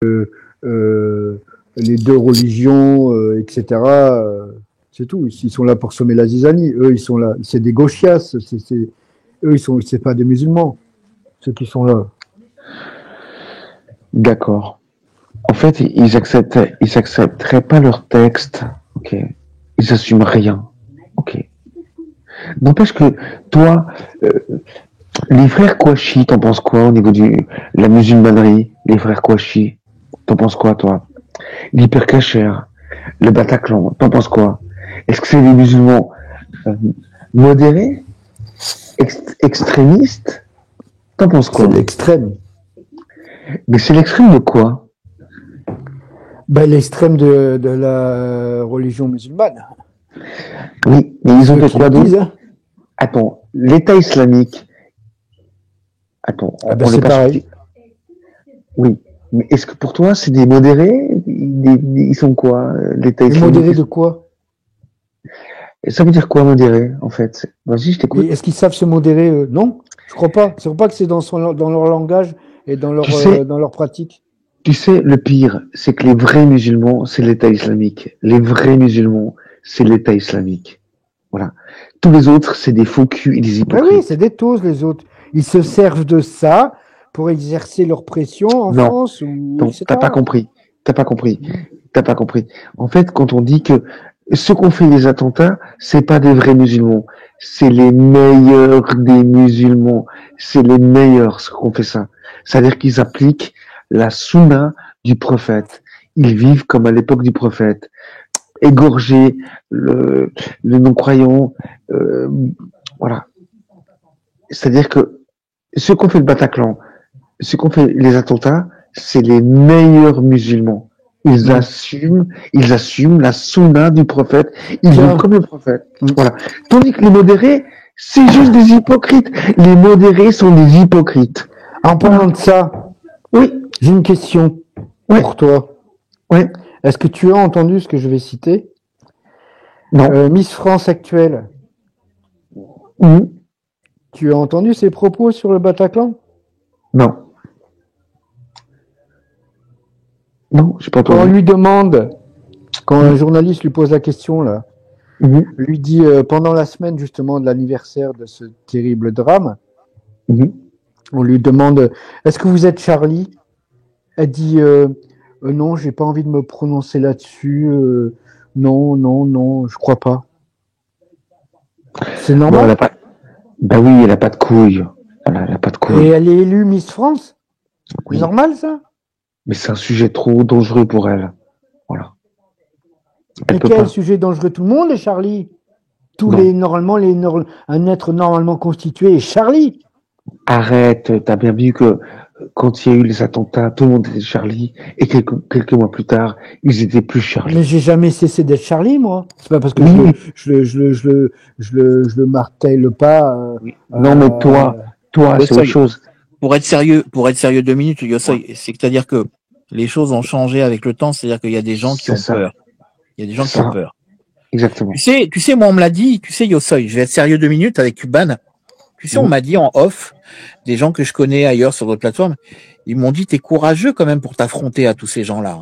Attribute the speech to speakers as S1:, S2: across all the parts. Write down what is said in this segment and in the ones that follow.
S1: euh, les deux religions, etc. C'est tout. Ils sont là pour semer la zizanie. Eux, ils sont là. C'est des gauchias. Eux, c'est pas des musulmans. Ceux qui sont là.
S2: D'accord. En fait, ils accepteraient pas leur texte. Ok. Ils assument rien. Ok. N'empêche que toi, les frères Kouachi, t'en penses quoi au niveau de la musulmanerie? Les frères Kouachi, t'en penses quoi, toi? L'hypercacher, le Bataclan, t'en penses quoi? Est-ce que c'est des musulmans modérés, extrémistes? T'en penses quoi?
S1: C'est l'extrême.
S2: Mais c'est l'extrême de quoi?
S1: Ben, l'extrême de la religion musulmane.
S2: Oui, mais ils ont fait quoi d'autre?
S1: Hein.
S2: Attends, l'État islamique. Attends,
S1: c'est pareil.
S2: Oui, mais est-ce que pour toi, c'est des modérés? Ils sont quoi, l'État islamique?
S1: Modérés de quoi?
S2: Ça veut dire quoi, modéré, en fait? Vas-y, je t'écoute.
S1: Est-ce qu'ils savent se modérer? Non, je crois pas. Je crois pas que c'est dans leur langage et dans leur pratique.
S2: Tu sais, le pire, c'est que les vrais musulmans, c'est l'État islamique. Les vrais musulmans, c'est l'État islamique. Voilà. Tous les autres, c'est des faux culs et des hypocrites.
S1: Ben oui, c'est des tauses, les autres. Ils se servent de ça pour exercer leur pression en France.
S2: Non, t'as pas compris. T'as pas compris. En fait, quand on dit que ceux qui ont fait les attentats, c'est pas des vrais musulmans. C'est les meilleurs des musulmans. C'est les meilleurs, ceux qui ont fait ça. C'est-à-dire qu'ils appliquent la sunna du prophète. Ils vivent comme à l'époque du prophète. Égorger le non-croyant, voilà. C'est-à-dire que ceux qui ont fait le Bataclan, ceux qui ont fait les attentats, c'est les meilleurs musulmans. Ils assument la sunna du prophète. Ils vivent comme le prophète. Voilà. Tandis que les modérés, c'est juste des hypocrites. Les modérés sont des hypocrites.
S1: En parlant de ça,
S2: oui,
S1: j'ai une question pour toi.
S2: Oui.
S1: Est-ce que tu as entendu ce que je vais citer?
S2: Non.
S1: Miss France actuelle. Tu as entendu ses propos sur le Bataclan?
S2: Non. Non, j'ai pas entendu.
S1: Quand on lui demande, quand un journaliste lui pose la question, là, lui dit pendant la semaine justement de l'anniversaire de ce terrible drame, on lui demande est-ce que vous êtes Charlie? Elle dit non, j'ai pas envie de me prononcer là-dessus. Non, je crois pas. C'est normal.
S2: Bon, ben oui, elle a pas de couilles. Elle a pas de couilles.
S1: Et elle est élue Miss France? Oui. C'est normal, ça?
S2: Mais c'est un sujet trop dangereux pour elle. Voilà.
S1: Mais quel sujet dangereux? Tout le monde est Charlie. Un être normalement constitué est Charlie.
S2: Arrête, t'as bien vu que quand il y a eu les attentats, tout le monde était Charlie, et quelques mois plus tard, ils étaient plus Charlie.
S1: Mais j'ai jamais cessé d'être Charlie, moi. C'est pas parce que je le martèle pas.
S2: Non, mais toi, c'est autre chose.
S3: Pour être sérieux 2 minutes, c'est-à-dire que les choses ont changé avec le temps, c'est-à-dire qu'il y a des gens qui ont peur. Il y a des gens qui ont peur.
S2: Exactement.
S3: Tu sais, moi, on me l'a dit, Yosoy, je vais être sérieux 2 minutes avec Cuban. Tu sais, on m'a dit en off, des gens que je connais ailleurs sur d'autres plateformes, ils m'ont dit, t'es courageux quand même pour t'affronter à tous ces gens-là.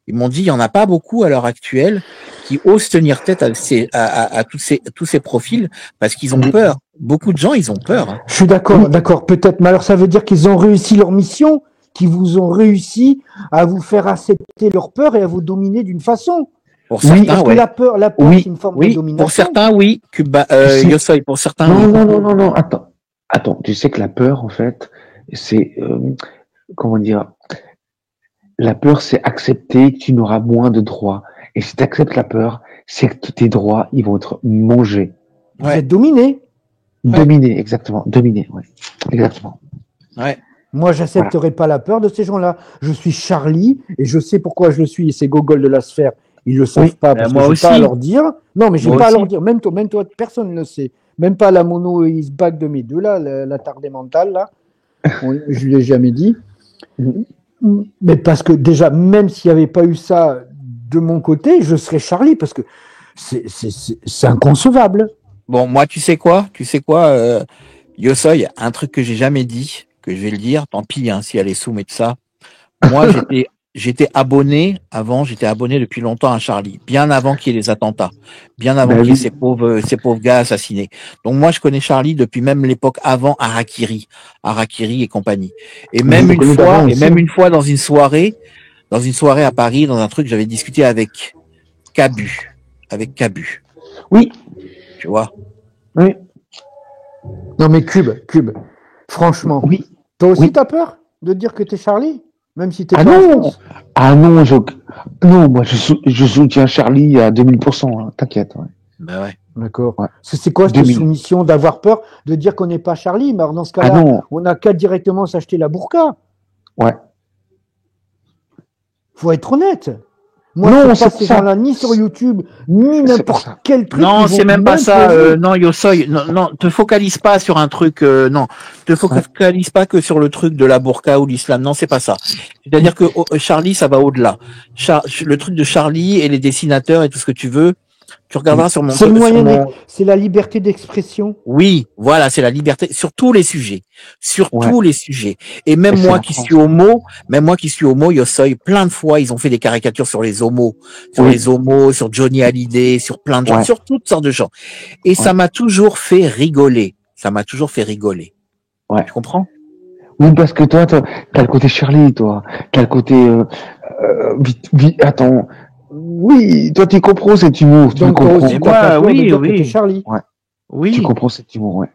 S3: Ils m'ont dit, il y en a pas beaucoup à l'heure actuelle qui osent tenir tête à tous ces profils parce qu'ils ont peur. Beaucoup de gens, ils ont peur.
S1: Je suis d'accord, peut-être. Mais alors, ça veut dire qu'ils ont réussi leur mission, qu'ils vous ont réussi à vous faire accepter leur peur et à vous dominer d'une façon.
S3: Pour certains,
S1: oui. La peur, c'est une forme de domination.
S3: Pour certains, oui. Yosoy, pour certains,
S2: non. Attends. Tu sais que la peur, en fait, c'est comment dire? La peur, c'est accepter que tu n'auras moins de droits. Et si tu acceptes la peur, c'est que tes droits, ils vont être mangés.
S1: Vous êtes dominé.
S2: Dominé, exactement. Dominé, ouais. Exactement.
S1: Ouais. Moi, j'accepterai pas la peur de ces gens-là. Je suis Charlie et je sais pourquoi je le suis. Et ces gogoles de la sphère, ils le savent pas parce que j'ai pas à leur dire. Non, mais j'ai pas à leur dire. Même toi, personne ne le sait. Même pas la mono is back de mes deux là, la tardée mentale là. Je l'ai jamais dit. Mais parce que déjà, même s'il n'y avait pas eu ça de mon côté, je serais Charlie parce que c'est inconcevable.
S3: Bon, moi, tu sais quoi, Yosoy, un truc que j'ai jamais dit, que je vais le dire, tant pis, si elle est sous et tout ça. Moi, j'étais abonné depuis longtemps à Charlie, bien avant qu'il y ait les attentats, bien avant qu'il y ait ces pauvres gars assassinés. Donc moi, je connais Charlie depuis même l'époque avant Harakiri et compagnie. Et même une fois dans une soirée à Paris, dans un truc, j'avais discuté avec Cabu.
S2: Oui.
S3: Tu vois?
S2: Oui.
S1: Non mais Cube. Franchement.
S2: Oui.
S1: Toi aussi, t'as peur de dire que t'es Charlie? Même si t'es pas
S2: non.
S1: en France?
S2: Ah non, moi je soutiens Charlie à 2000%, hein, t'inquiète. Ouais.
S3: Ben ouais.
S1: D'accord. Ouais. C'est quoi cette soumission d'avoir peur de dire qu'on n'est pas Charlie? Mais alors dans ce cas-là, on n'a qu'à directement s'acheter la burqa.
S2: Ouais.
S1: Faut être honnête. Moi, non, c'est pas ces gens-là, ni sur YouTube, ni n'importe quel truc.
S3: Non, c'est même pas ça. Non, Yosoy, non, te focalise pas sur un truc. Non, te focalise pas que sur le truc de la burqa ou l'islam. Non, c'est pas ça. C'est-à-dire que Charlie, ça va au-delà. Le truc de Charlie et les dessinateurs et tout ce que tu veux. Tu regarderas sur mon.
S1: C'est la liberté d'expression.
S3: Oui, voilà, c'est la liberté sur tous les sujets, tous les sujets. Et même moi qui suis homo, Yosoy, plein de fois, ils ont fait des caricatures sur les homos, sur Johnny Hallyday, sur plein de gens, sur toutes sortes de gens. Et ça m'a toujours fait rigoler.
S2: Ouais.
S3: Tu comprends?
S2: Oui, parce que toi, t'as le côté Charlie, toi. T'as le côté, attends. Oui, toi, tu comprends cet humour.
S1: Donc,
S2: tu comprends.
S1: Oui. Charlie.
S2: Ouais.
S3: Oui.
S2: Tu comprends cet humour, ouais.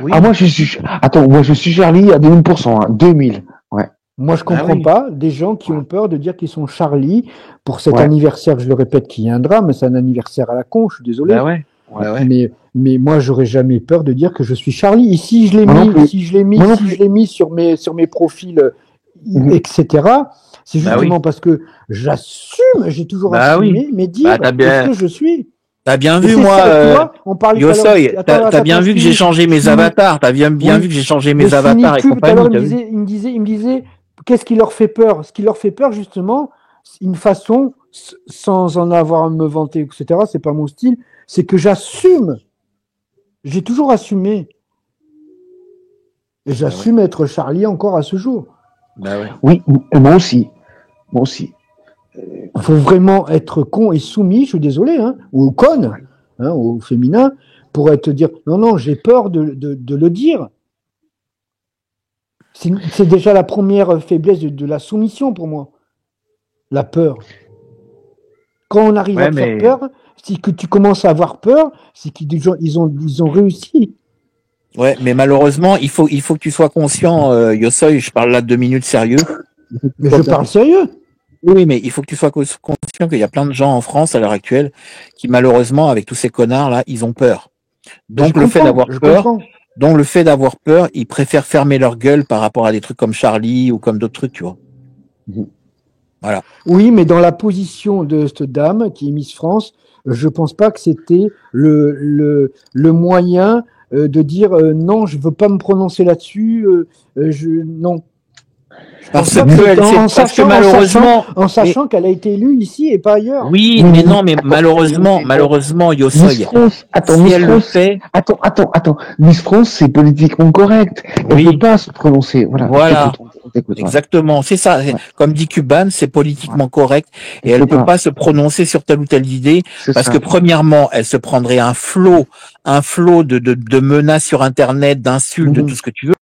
S3: Oui.
S2: Ah, moi, je suis Charlie à 2000%, hein, 2000. Ouais.
S1: Moi, je comprends pas des gens qui ont peur de dire qu'ils sont Charlie pour cet anniversaire, je le répète, qui viendra, mais c'est un anniversaire à la con, je suis désolé. Mais moi, j'aurais jamais peur de dire que je suis Charlie. Et si je l'ai mis sur mes profils, etc., c'est justement parce que j'assume, j'ai toujours assumé, mais dire ce que je suis.
S3: T'as bien vu, moi, Yosoy, t'as bien vu que j'ai changé mes avatars, t'as bien vu que j'ai changé mes avatars et compagnie.
S1: Il me disait, qu'est-ce qui leur fait peur? Ce qui leur fait peur, justement, une façon, sans en avoir à me vanter, etc., c'est pas mon style, c'est que j'assume. J'ai toujours assumé. Et j'assume être Charlie encore à ce jour.
S2: Oui, moi aussi.
S1: Il faut vraiment être con et soumis, je suis désolé, ou conne, au féminin, pour être dire non, j'ai peur de le dire. C'est déjà la première faiblesse de la soumission pour moi. La peur. Quand on arrive à faire peur, c'est que tu commences à avoir peur, c'est qu'ils ont réussi.
S3: Ouais, mais malheureusement, il faut que tu sois conscient, Yosoy, je parle là de 2 minutes sérieux.
S1: Mais je parle sérieux.
S3: Oui, mais il faut que tu sois conscient qu'il y a plein de gens en France à l'heure actuelle qui, malheureusement, avec tous ces connards-là, ils ont peur. Donc, le fait d'avoir peur, ils préfèrent fermer leur gueule par rapport à des trucs comme Charlie ou comme d'autres trucs, tu vois. Voilà.
S1: Oui, mais dans la position de cette dame qui est Miss France, je pense pas que c'était le moyen de dire non, je veux pas me prononcer là-dessus, non.
S3: Parce que malheureusement,
S1: en sachant qu'elle a été élue ici et pas ailleurs.
S3: Oui, mais non, mais malheureusement, Yosoy.
S2: Attends. Miss France, c'est politiquement correct. Elle ne peut pas se prononcer. Voilà.
S3: Exactement. C'est ça. Comme dit Cuban, c'est politiquement correct et elle ne peut pas se prononcer sur telle ou telle idée parce que premièrement, elle se prendrait un flot de menaces sur Internet, d'insultes, de tout ce que tu veux.